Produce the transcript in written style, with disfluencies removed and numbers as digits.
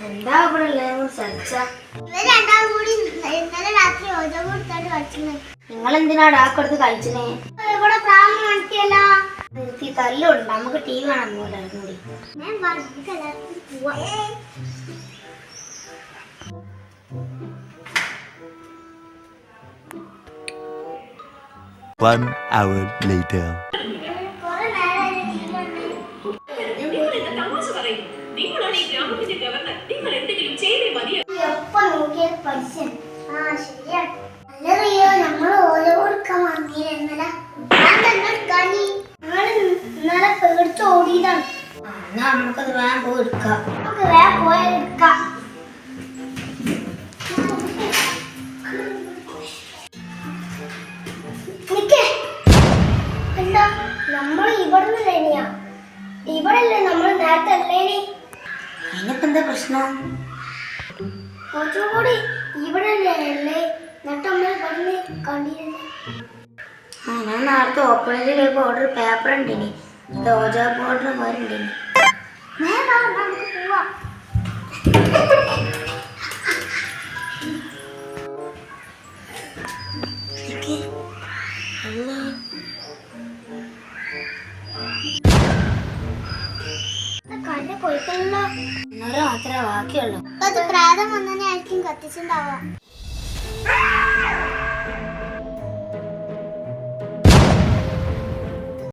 എന്താ നിങ്ങൾ എന്തിനാ ഡാക്കെടുത്ത് കളിച്ചേ? ഇവിടെ തല്ലുണ്ട്. നമുക്ക് ടി വി കാണാൻ പോലെ കൂടി. One hour later. നമുക്കത് വേഗം പോയി എടുക്കാം. നമ്മൾ ഇവിടല്ലേ നമ്മൾ നേരത്തെ അല്ലേനി. അതിനിപ്പോ എന്താ പ്രശ്നം? കുറച്ചുകൂടി ഇവിടെ അല്ലേ നട്ടമ്മ പറഞ്ഞ് കണ്ടിരുന്നു. ഞാൻ നേരത്തെ ഓപ്പണിൽ ഓർഡർ പേപ്പർ ഉണ്ടിനി. ഓജോ ഓർഡർ വരുന്നുണ്ടിനി. നമുക്ക് പോവാം. മാത്രമേ ബാക്കിയുള്ളൂ. പ്രാതം വന്നതിനെ ആയിരിക്കും കത്തിച്ചിട്ടുണ്ടാവാ.